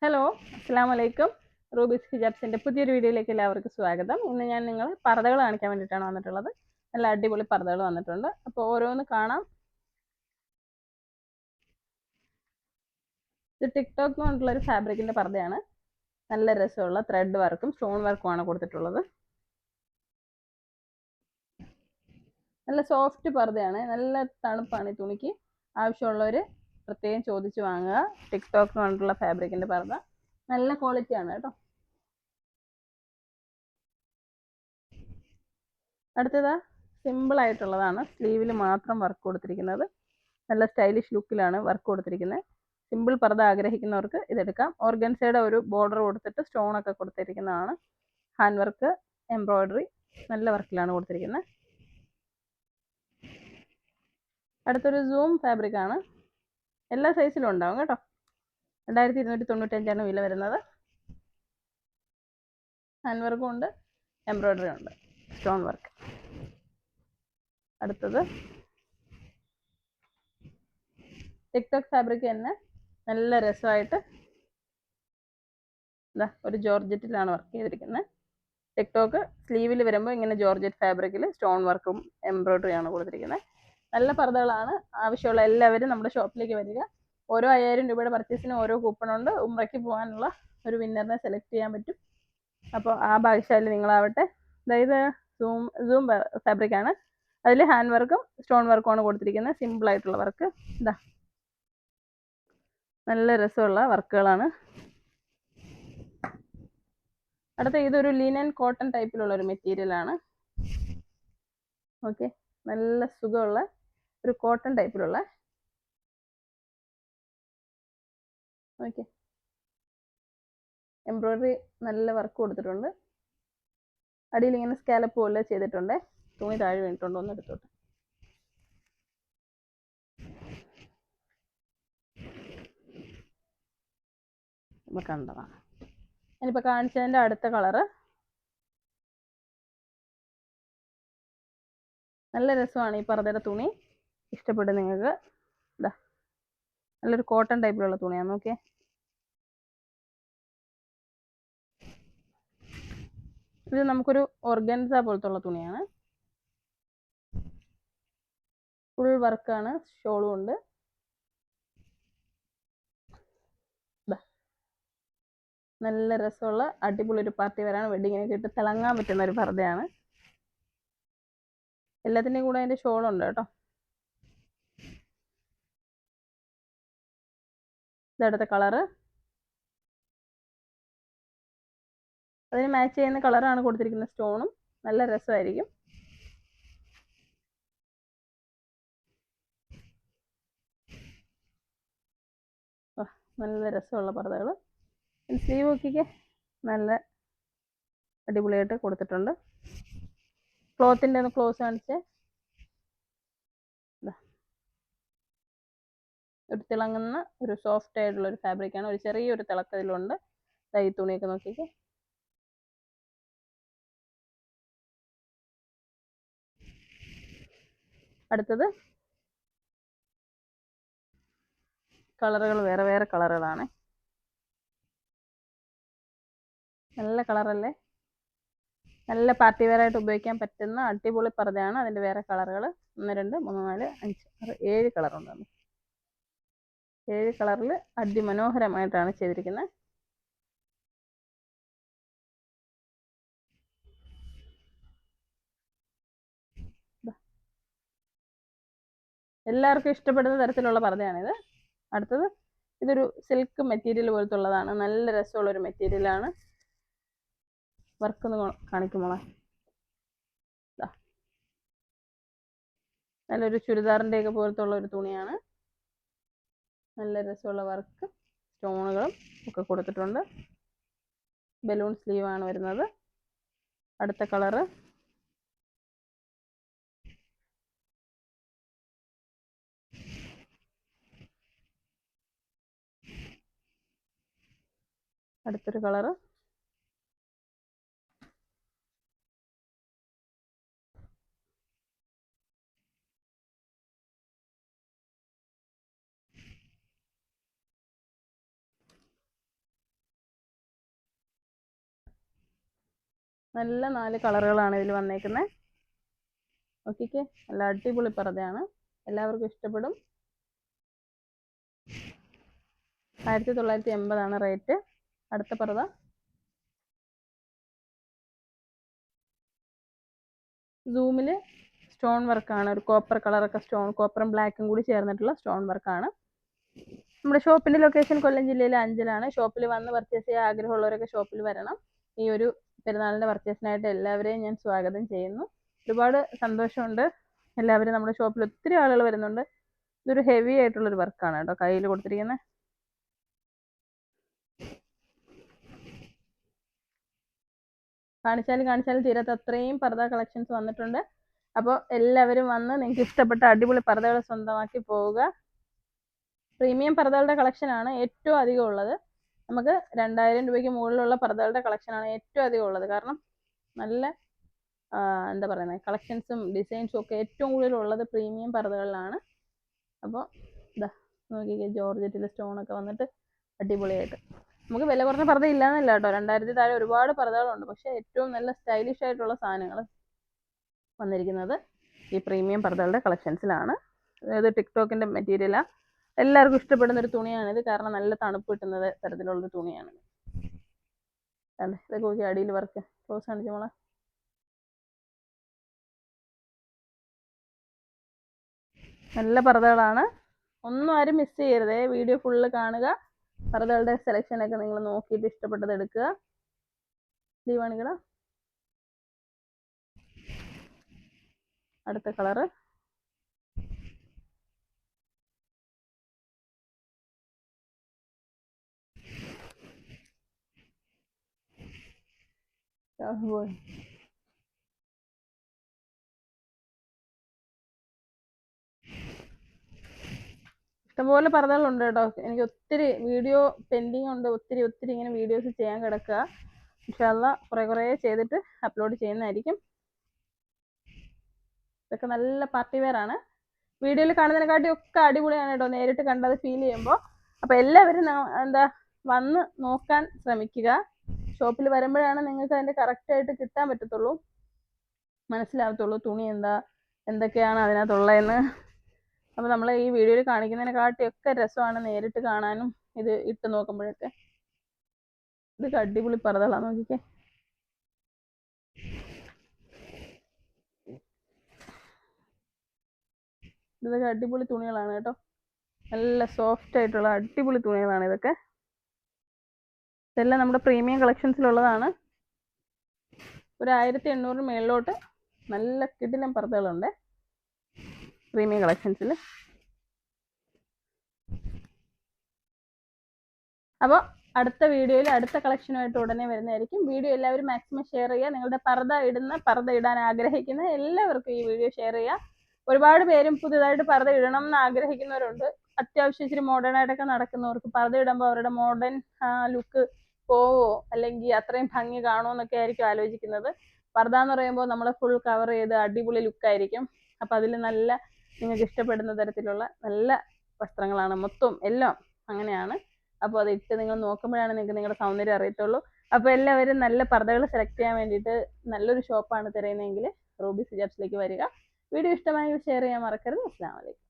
Hello, അസ്സാം വലൈക്കും. Rubies ഹിജാബ്സിന്റെ പുതിയൊരു വീഡിയോയിലേക്ക് എല്ലാവർക്കും സ്വാഗതം. ഇന്ന് ഞാൻ നിങ്ങളെ പർദ്ദകൾ കാണിക്കാൻ വേണ്ടിയിട്ടാണ് വന്നിട്ടുള്ളത്. നല്ല അടിപൊളി പർദ്ദകൾ വന്നിട്ടുണ്ട്. അപ്പോൾ ഓരോന്ന് കാണാം. ഇത് ടിക്ടോക്ക് എന്ന് പറഞ്ഞിട്ടുള്ള ഒരു ഫാബ്രിക്കിന്റെ പർദ്ദയാണ്. നല്ല രസമുള്ള ത്രെഡ് വർക്കും സ്റ്റോൺ വർക്കും ആണ് കൊടുത്തിട്ടുള്ളത്. നല്ല സോഫ്റ്റ് പർദ്ദയാണ്. നല്ല തണുപ്പാണ് ഈ തുണിക്ക്. ആവശ്യമുള്ളവർ പ്രത്യേകം ചോദിച്ച് വാങ്ങുക. ടിക്ടോക്ക് എന്ന് പറഞ്ഞിട്ടുള്ള ഫാബ്രിക്കിന്റെ പർദ്ദ നല്ല ക്വാളിറ്റിയാണ് കേട്ടോ. അടുത്തത് സിമ്പിൾ ആയിട്ടുള്ളതാണ്. സ്ലീവിൽ മാത്രം വർക്ക് കൊടുത്തിരിക്കുന്നത്. നല്ല സ്റ്റൈലിഷ് ലുക്കിലാണ് വർക്ക് കൊടുത്തിരിക്കുന്നത്. സിമ്പിൾ പർദ്ദ ആഗ്രഹിക്കുന്നവർക്ക് ഇതെടുക്കാം. ഓർഗൻസയുടെ ഒരു ബോർഡർ കൊടുത്തിട്ട് സ്റ്റോൺ ഒക്കെ കൊടുത്തിരിക്കുന്നതാണ്. ഹാൻഡ് വർക്ക്, എംബ്രോയിഡറി നല്ല വർക്കിലാണ് കൊടുത്തിരിക്കുന്നത്. അടുത്തൊരു സൂം ഫാബ്രിക് ആണ്. എല്ലാ സൈസിലും ഉണ്ടാവും കേട്ടോ. 2295 വില വരുന്നത്. ഹാൻഡ് വർക്കും ഉണ്ട്, എംബ്രോയിഡറി ഉണ്ട്, സ്റ്റോൺ വർക്ക്. അടുത്തത് ടിക്ടോക്ക് ഫാബ്രിക് തന്നെ നല്ല രസമായിട്ട് ഒരു ജോർജറ്റിലാണ് വർക്ക് ചെയ്തിരിക്കുന്നത്. ടിക്ടോക്ക് സ്ലീവിൽ വരുമ്പോൾ ഇങ്ങനെ ജോർജറ്റ് ഫാബ്രിക്കിൽ സ്റ്റോൺ വർക്കും എംബ്രോയിഡറി ആണ് കൊടുത്തിരിക്കുന്നത്. നല്ല പർദ്ദകളാണ്. ആവശ്യമുള്ള എല്ലാവരും നമ്മുടെ ഷോപ്പിലേക്ക് വരിക. ഓരോ 5000 രൂപയുടെ പർച്ചേസിന് ഓരോ കൂപ്പണുണ്ട്. ഉംറയ്ക്ക് പോകാനുള്ള ഒരു വിന്നറിനെ സെലക്ട് ചെയ്യാൻ പറ്റും. അപ്പോൾ ആ ഭാഗ്യശാലി നിങ്ങളാവട്ടെ. അതായത് സൂം ഫാബ്രിക് ആണ്. അതിൽ ഹാൻഡ് വർക്കും സ്റ്റോൺ വർക്കും ആണ് കൊടുത്തിരിക്കുന്നത്. സിമ്പിൾ ആയിട്ടുള്ള വർക്ക്. നല്ല രസമുള്ള വർക്കുകളാണ്. അടുത്ത ഇതൊരു ലിനൻ കോട്ടൺ ടൈപ്പിലുള്ള ഒരു മെറ്റീരിയൽ ആണ്. ഓക്കെ, നല്ല സുഖമുള്ള ഒരു കോട്ടൺ ടൈപ്പിലുള്ള. ഓക്കെ, എംബ്രോയിഡറി നല്ല വർക്ക് കൊടുത്തിട്ടുണ്ട്. അടിയിൽ ഇങ്ങനെ സ്കാലപ്പ് പോലെ ചെയ്തിട്ടുണ്ട്. തുണി താഴെ വീണിട്ടുണ്ടോ ഒന്ന് എടുത്തോട്ടെ. ഇപ്പൊ കണ്ടതാണ്. ഞാനിപ്പോൾ കാണിച്ചതിൻ്റെ അടുത്ത കളറ് നല്ല രസമാണ്. ഈ പർദ്ദയുടെ തുണി ഇഷ്ടപ്പെടും നിങ്ങൾക്ക്. ഇതാ നല്ലൊരു കോട്ടൺ ടൈപ്പിലുള്ള തുണിയാണ്. നോക്കിയേ, ഇത് നമുക്കൊരു ഓർഗൻസ പോലത്തുള്ള തുണിയാണ്. ഫുൾ വർക്കാണ്. ഷോളും ഉണ്ട്. നല്ല രസമുള്ള അടിപൊളി ഒരു പാർട്ടി വരാണ്. വെഡിങ്ങിനൊക്കെ ഇട്ട് തിളങ്ങാൻ പറ്റുന്ന ഒരു പർദ്ദയാണ്. എല്ലാത്തിൻ്റെയും കൂടെ അതിൻ്റെ ഷോളുണ്ട് കേട്ടോ. ഇതടുത്ത കളറ്. അതിന് മാച്ച് ചെയ്യുന്ന കളറാണ് കൊടുത്തിരിക്കുന്ന സ്റ്റോണും. നല്ല രസമായിരിക്കും. നല്ല രസമുള്ള പർദ്ദകൾ. സ്ലീവ് നോക്കിക്കേ, നല്ല അടിപൊളിയായിട്ട് കൊടുത്തിട്ടുണ്ട്. ക്ലോത്തിൻ്റെ ഒന്ന് ക്ലോസ് കാണിച്ചേ. ഒരു തിളങ്ങുന്ന ഒരു സോഫ്റ്റ് ആയിട്ടുള്ള ഒരു ഫാബ്രിക്കാണ്. ഒരു ചെറിയൊരു തിളക്കത്തിലുണ്ട്. ഈ തുണിയൊക്കെ നോക്കിക്കേ. അടുത്തത് കളറുകൾ വേറെ വേറെ കളറുകളാണ്. നല്ല കളറല്ലേ. നല്ല പാർട്ടി വെയർ ആയിട്ട് ഉപയോഗിക്കാൻ പറ്റുന്ന അടിപൊളി പർദ്ദയാണ്. അതിൻ്റെ വേറെ കളറുകൾ 1 2 3 4 5 6 7 കളറുണ്ട്. 7 കളറിൽ അതിമനോഹരമായിട്ടാണ് ചെയ്തിരിക്കുന്നത്. എല്ലാവർക്കും ഇഷ്ടപ്പെടുന്ന തരത്തിലുള്ള പർദ്ദയാണിത്. അടുത്തത് ഇതൊരു സിൽക്ക് മെറ്റീരിയൽ പോലത്തുള്ളതാണ്. നല്ല രസമുള്ള ഒരു മെറ്റീരിയലാണ്. വർക്ക് ഒന്ന് കാണിക്കുമോളെ. നല്ലൊരു ചുരിദാറിൻ്റെ ഒക്കെ പോലത്തുള്ള ഒരു തുണിയാണ്. നല്ല രസമുള്ള വർക്ക് സ്റ്റോണുകളും ഒക്കെ കൊടുത്തിട്ടുണ്ട്. ബലൂൺ സ്ലീവാണ് വരുന്നത്. അടുത്ത കളറ് അടുത്തൊരു കളറ്. നല്ല 4 കളറുകളാണ് ഇതിൽ വന്നേക്കുന്നത്. നോക്കിക്കേ, നല്ല അടിപൊളി പർദ്ദയാണ്, എല്ലാവർക്കും ഇഷ്ടപ്പെടും. 1980 റേറ്റ്. അടുത്ത പർദ്ദ സൂമിൽ സ്റ്റോൺ വർക്കാണ്, ഒരു കോപ്പർ കളറൊക്കെ കോപ്പറും ബ്ലാക്കും കൂടി ചേർന്നിട്ടുള്ള സ്റ്റോൺ വർക്കാണ്. നമ്മുടെ ഷോപ്പിന്റെ ലൊക്കേഷൻ കൊല്ലം ജില്ലയിലെ അഞ്ചലാണ്. ഷോപ്പിൽ വന്ന് പർച്ചേസ് ചെയ്യാൻ ആഗ്രഹമുള്ളവരൊക്കെ ഷോപ്പിൽ വരണം. ഈ ഒരു പെരുന്നാളിന്റെ പർച്ചേസിനായിട്ട് എല്ലാവരെയും ഞാൻ സ്വാഗതം ചെയ്യുന്നു. ഒരുപാട് സന്തോഷമുണ്ട്, എല്ലാവരും നമ്മുടെ ഷോപ്പിൽ ഒത്തിരി ആളുകൾ വരുന്നുണ്ട്. ഇതൊരു ഹെവി ആയിട്ടുള്ളൊരു വർക്കാണ് കേട്ടോ കയ്യിൽ കൊടുത്തിരിക്കുന്നത്. കാണിച്ചാലും തീരാത്ത അത്രയും പർദ്ദ കളക്ഷൻസ് വന്നിട്ടുണ്ട്. അപ്പോൾ എല്ലാവരും വന്ന് നിങ്ങൾക്ക് ഇഷ്ടപ്പെട്ട അടിപൊളി പർദ്ദകൾ സ്വന്തമാക്കി പോവുക. പ്രീമിയം പർദ്ദകളുടെ കളക്ഷനാണ് ഏറ്റവും അധികം ഉള്ളത്. നമുക്ക് 2000 രൂപയ്ക്ക് മുകളിലുള്ള പർദ്ദകളുടെ കളക്ഷനാണ് ഏറ്റവും അധികം ഉള്ളത്. കാരണം നല്ല എന്താ പറയുന്നത്, കളക്ഷൻസും ഡിസൈൻസും ഒക്കെ ഏറ്റവും കൂടുതലുള്ളത് പ്രീമിയം പർദ്ദകളിലാണ്. അപ്പോൾ ഇതാ നോക്കിക്കേ, ജോർജറ്റിൽ സ്റ്റോണൊക്കെ വന്നിട്ട് അടിപൊളിയായിട്ട്. നമുക്ക് വില കുറഞ്ഞ പർദ്ദ ഇല്ലാന്നല്ല കേട്ടോ, 2000 താഴെ ഒരുപാട് പർദ്ദകളുണ്ട്. പക്ഷേ ഏറ്റവും നല്ല സ്റ്റൈലിഷ് ആയിട്ടുള്ള സാധനങ്ങൾ വന്നിരിക്കുന്നത് ഈ പ്രീമിയം പർദ്ദകളുടെ കളക്ഷൻസിലാണ്. അതായത് ടിക്ടോക്കിന്റെ മെറ്റീരിയലാണ്, എല്ലാവർക്കും ഇഷ്ടപ്പെടുന്ന ഒരു തുണിയാണിത്. കാരണം നല്ല തണുപ്പ് കിട്ടുന്നത് തരത്തിലുള്ളൊരു തുണിയാണ്. ഇതൊക്കെ നോക്കി, അടിയിൽ വർക്ക് ക്ലോസ് കാണിച്ചു മോളെ. നല്ല പർദ്ദകളാണ്, ഒന്നും ആരും മിസ് ചെയ്യരുതേ. വീഡിയോ ഫുള്ള് കാണുക, പർദ്ദകളുടെ സെലക്ഷനൊക്കെ നിങ്ങൾ നോക്കിയിട്ട് ഇഷ്ടപ്പെട്ടത് എടുക്കുക. ദീവാണിക്കട അടുത്ത കളറ് ഇഷ്ടംപോലെ പർദ്ദകളുണ്ട് കേട്ടോ. എനിക്ക് ഒത്തിരി വീഡിയോ പെൻഡിങ് ഉണ്ട്, ഒത്തിരി ഇങ്ങനെ വീഡിയോസ് ചെയ്യാൻ കിടക്കുക. ഇൻഷാല്ലാ കുറേ ചെയ്തിട്ട് അപ്ലോഡ് ചെയ്യുന്നതായിരിക്കും. ഇതൊക്കെ നല്ല പാർട്ടി വെയർ ആണ്. വീഡിയോയിൽ കാണുന്നതിനെക്കാട്ടി ഒക്കെ അടിപൊളിയാണ് കേട്ടോ നേരിട്ട് കണ്ടത് ഫീൽ ചെയ്യുമ്പോൾ. അപ്പോൾ എല്ലാവരും എന്താ വന്ന് നോക്കാൻ ശ്രമിക്കുക. ഷോപ്പിൽ വരുമ്പോഴാണ് നിങ്ങൾക്ക് അതിൻ്റെ കറക്റ്റായിട്ട് കിട്ടാൻ പറ്റത്തുള്ളൂ, മനസ്സിലാവത്തുള്ളൂ തുണി എന്തൊക്കെയാണ് അതിനകത്തുള്ളതെന്ന്. അപ്പോൾ നമ്മൾ ഈ വീഡിയോയിൽ കാണിക്കുന്നതിനെക്കാട്ടിയൊക്കെ രസമാണ് നേരിട്ട് കാണാനും ഇത് ഇട്ട് നോക്കുമ്പോഴൊക്കെ. ഇതൊക്കെ അടിപൊളി പർദ്ദകളാണ്, നോക്കിക്കേ. ഇതൊക്കെ അടിപൊളി തുണികളാണ് കേട്ടോ, നല്ല സോഫ്റ്റ് ആയിട്ടുള്ള അടിപൊളി തുണികളാണ് ഇതൊക്കെ. ഇതെല്ലാം നമ്മുടെ പ്രീമിയം കളക്ഷൻസിലുള്ളതാണ്. ഒരു 1800 മേളിലോട്ട് നല്ല കിടിലൻ പർദ്ദകളുണ്ട് പ്രീമിയം കളക്ഷൻസിൽ. അപ്പോൾ അടുത്ത വീഡിയോയിൽ അടുത്ത കളക്ഷനുമായിട്ട് ഉടനെ വരുന്നതായിരിക്കും. വീഡിയോ എല്ലാവരും മാക്സിമം ഷെയർ ചെയ്യുക. നിങ്ങളുടെ പർദ്ദ ഇടാൻ ആഗ്രഹിക്കുന്ന എല്ലാവർക്കും ഈ വീഡിയോ ഷെയർ ചെയ്യുക. ഒരുപാട് പേരും പുതിയതായിട്ട് പർദ്ദ ഇടണം എന്ന് ആഗ്രഹിക്കുന്നവരുണ്ട്. അത്യാവശ്യം ഇച്ചിരി മോഡേൺ ആയിട്ടൊക്കെ നടക്കുന്നവർക്ക് പർദ്ദ ഇടുമ്പോൾ അവരുടെ മോഡേൺ ലുക്ക് പോവോ, അല്ലെങ്കിൽ അത്രയും ഭംഗി കാണുമോ എന്നൊക്കെ ആയിരിക്കും ആലോചിക്കുന്നത്. പർദ്ദ എന്ന് പറയുമ്പോൾ നമ്മൾ ഫുൾ കവർ ചെയ്ത് അടിപൊളി ലുക്കായിരിക്കും. അപ്പം അതിൽ നല്ല നിങ്ങൾക്ക് ഇഷ്ടപ്പെടുന്ന തരത്തിലുള്ള നല്ല വസ്ത്രങ്ങളാണ് മൊത്തം എല്ലാം അങ്ങനെയാണ്. അപ്പോൾ അത് ഇട്ട് നിങ്ങൾ നോക്കുമ്പോഴാണ് നിങ്ങൾക്ക് നിങ്ങളുടെ സൗന്ദര്യം അറിയത്തുള്ളൂ. അപ്പോൾ എല്ലാവരും നല്ല പർദ്ദകൾ സെലക്ട് ചെയ്യാൻ വേണ്ടിയിട്ട് നല്ലൊരു ഷോപ്പാണ് തിരയുന്നതെങ്കിൽ റൂബീസ് ഹിജാബ്സിലേക്ക് വരിക. വീഡിയോ ഇഷ്ടമായെങ്കിൽ ഷെയർ ചെയ്യാൻ മറക്കരുത്. അസ്സലാമു അലൈക്കും.